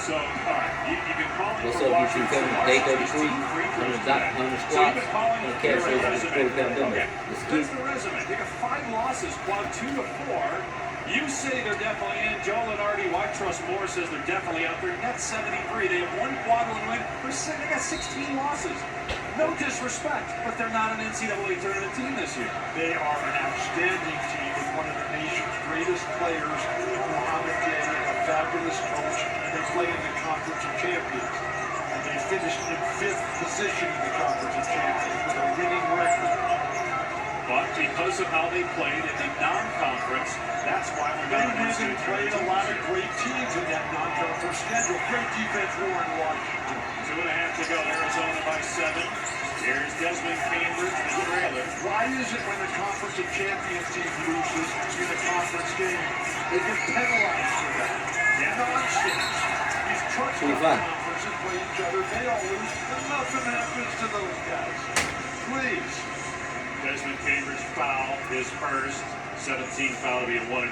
So, all right, you can call it What's for up, Washington. YouTube family? Day 33, 100 squats, and catch raise with the 40-pound dumbbell. Let's That's the resume. They got 5 losses, quad 2 to 4. You say they're definitely in. Joe Lenardi, why trust more, says they're definitely out there. Net 73. They have 1 quad 1 win. They got 16 losses. No disrespect, but they're not an NCAA tournament team this year. They are an outstanding team with one of the nation's greatest players, Mohamed Day, a fabulous coach, and they play in the Conference of Champions. And they finished in 5th position in the Conference of Champions with a winning record. But because of how they played in the non-conference, that's why we got an NCAA played a lot of great teams in that non-conference schedule. Great defense, Warren Washington. 2.5 to go. Arizona by 7. Here's Desmond Cambridge, the trailer. Why is it when the Conference of Champions team loses in a conference game, they get penalized for that? Yeah. Nonsense. These trucks in the conferences play each other. They all lose, and nothing happens to those guys. Please. Desmond Cambridge foul, his first. 17 foul to be at 1-1.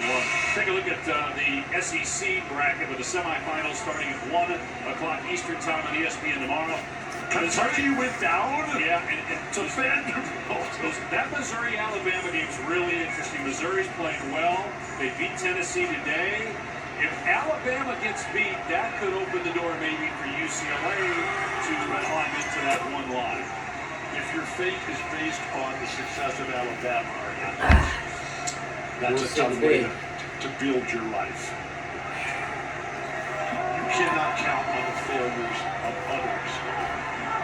Take a look at the SEC bracket with the semifinals starting at 1 o'clock Eastern time on ESPN tomorrow. Kentucky went down? Yeah, and to that Missouri-Alabama game is really interesting. Missouri's playing well. They beat Tennessee today. If Alabama gets beat, that could open the door maybe for UCLA to climb into that one line. If your fate is based on the success of Alabama or not, that's a tough way to build your life. You cannot count on the failures of others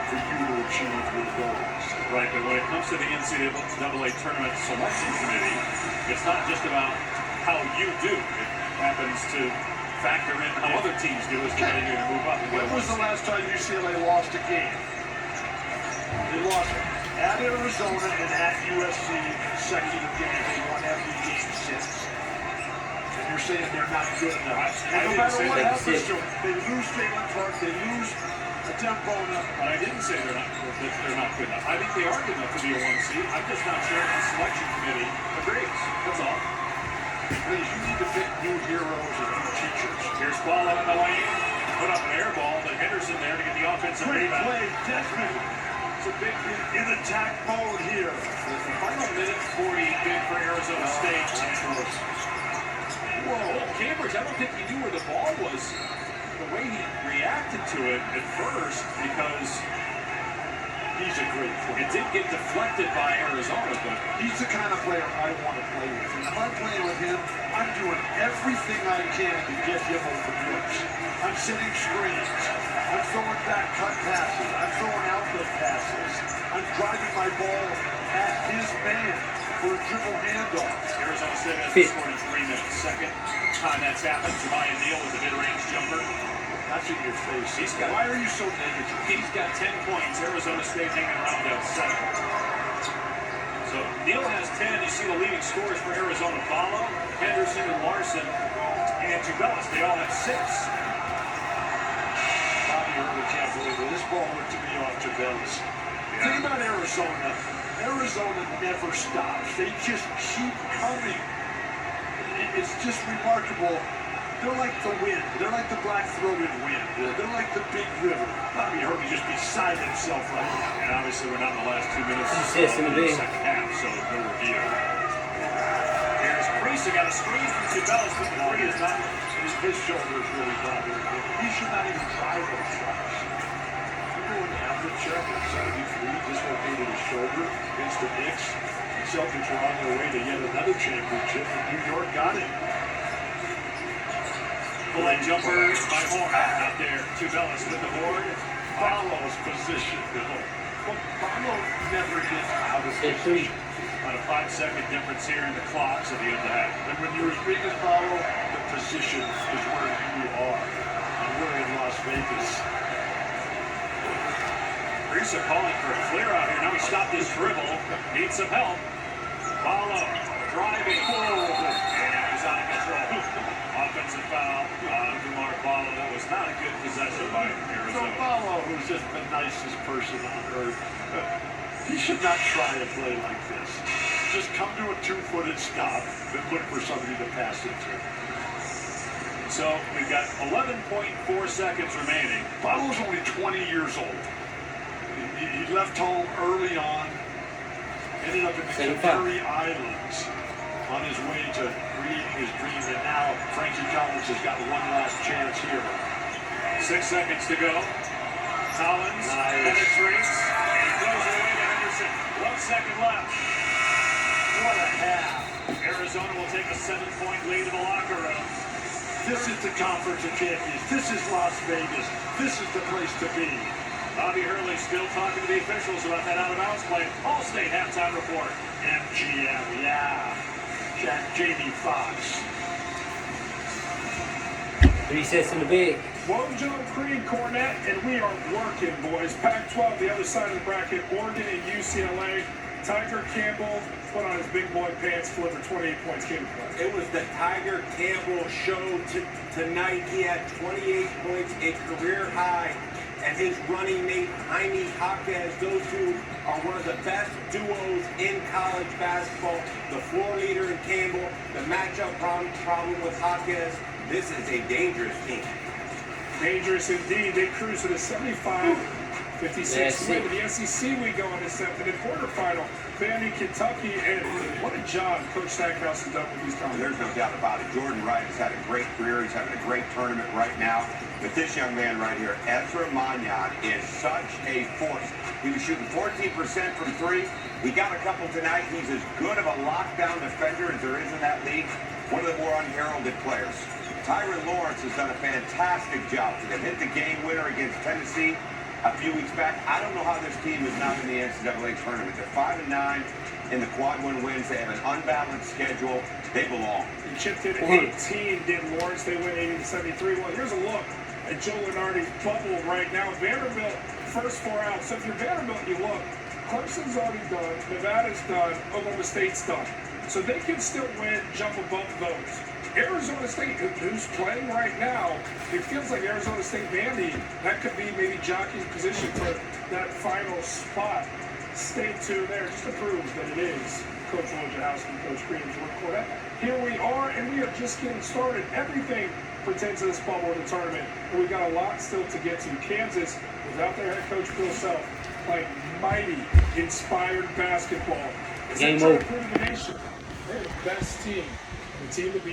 for you to achieve your goals. Right, but when it comes to the NCAA Tournament Selection Committee, it's not just about how you do. It happens to factor in how other teams do as they're going to move up. When was the last time UCLA lost a game? They lost at Arizona and at USC consecutive games. They won every game since. And you're saying they're not good enough. No matter what happens to them, they lose Jalen Clark, they lose a Tempona. But I didn't say they're not good enough. I think they are good enough to be a 1 seed. I'm just not sure if the selection committee agrees. That's all. Please, you need to pick new heroes and new teachers. Here's ball up in the lane. Put up an air ball to Henderson there to get the offensive rebound. Great play, Desmond. It's a big in attack mode here. The final minute 40 big for Arizona State. Whoa, Cambridge, I don't think he knew where the ball was. The way he reacted to it at first, because he's a great player. It did get deflected by Arizona, but he's the kind of player I want to play with. And if I'm playing with him, I'm doing everything I can to get him over looks. I'm setting screens. I'm throwing back cut passes. I'm throwing outlet passes. I'm driving my ball at his man for a dribble handoff. Arizona State has scored in 3 minutes. Second time that's happened. Jemiah Neal with a mid-range jumper. That's in your face. Why are you so negative? He's got 10 points. Arizona State hanging around at 7. So Neal has 10. You see the leading scorers for Arizona follow. Henderson and Larson and Tubelis. They all have 6. Bobby Irvin can't believe it. This ball went to me off Tubelis. The thing about Arizona never stops. They just keep coming. It's just remarkable. They're like the wind. They're like the black-throated wind. They're like the big river. Bobby Hurley just beside himself right now. And obviously we're not in the last 2 minutes of in the second half, so no review. Here's Priest. Got a screen from Tubelis, but the 3 is not. His shoulder is really bothering him. He should not even try those shots. Remember when Havlicek in 73 dislocated his shoulder against the Knicks? The Celtics were on their way to yet another championship, and New York got it. Pull-in jumper by Horn. Not there. Tubelis with the board. Follows position. Well, Follow never gets out of position. About a 5-second difference here in the clocks at the end of the half. And when you're as big as Follow, the position is where you are. And we're in Las Vegas. Reese calling for a clear out here. Now he stopped his dribble. Needs some help. Follow. Driving. And he's out of control. Offensive foul on Kumar Follow. That was not a good possession by Arizona. So Follow, who's just the nicest person on earth, he should not try to play like this. Just come to a 2-footed stop and look for somebody to pass it to. So we've got 11.4 seconds remaining. Buffalo's only 20 years old. He left home early on, ended up in the Canary Islands on his way to creating his dream, and now Frankie Collins has got one last chance here. 6 seconds to go. Collins penetrates, and he throws it away to Henderson. 1 second left. What a half. Arizona will take a 7-point lead in the locker room. This is the Conference of Champions. This is Las Vegas. This is the place to be. Bobby Hurley still talking to the officials about that out-of-bounds play. All-State halftime report. MGM, yeah. Jamie Foxx. 3 sets in the big. Wojo, Creed, Cornette, and we are working, boys. Pac-12, the other side of the bracket, Oregon and UCLA. Tiger Campbell put on his big boy pants, delivered 28 points, came to play. It was the Tiger Campbell show tonight. He had 28 points, a career high. And his running mate, Jaime Jaquez, those two are one of the best duos in college basketball. The floor leader in Campbell, the matchup problem with Jaquez. This is a dangerous team. Dangerous indeed. They cruise to the 75-56 win. The SEC we go into seventh in the quarterfinal. Vandy, Kentucky, and what a job Coach Stackhouse has done with these guys. There's no doubt about it. Jordan Wright has had a great career. He's having a great tournament right now. But this young man right here, Ezra Manjon, is such a force. He was shooting 14% from three. He got a couple tonight. He's as good of a lockdown defender as there is in that league. One of the more unheralded players. Tyron Lawrence has done a fantastic job for them. Hit the game winner against Tennessee a few weeks back. I don't know how this team is not in the NCAA tournament. They're 5-9 in the quad one wins. They have an unbalanced schedule. They belong. He chipped in 18, did Lawrence. They win 80-73. Well, here's a look at Joe Lunardi's bubble right now. Vanderbilt, first 4 out. So if you're Vanderbilt, you look. Clemson's already done. Nevada's done. Oklahoma State's done. So they can still win, jump above those. Arizona State, who's playing right now, it feels like Arizona State Vandy, that could be maybe jockey's position for that final spot. Stay tuned there just to prove that it is Coach Wojciechowski, Coach Creed, and Jordan Cornette. Here we are, and we are just getting started. Everything pertains to this bubble in the tournament, and we've got a lot still to get to. Kansas, without their head coach Bill Self, playing mighty, inspired basketball. Game over. They're the nation. They're the best team. The team to be.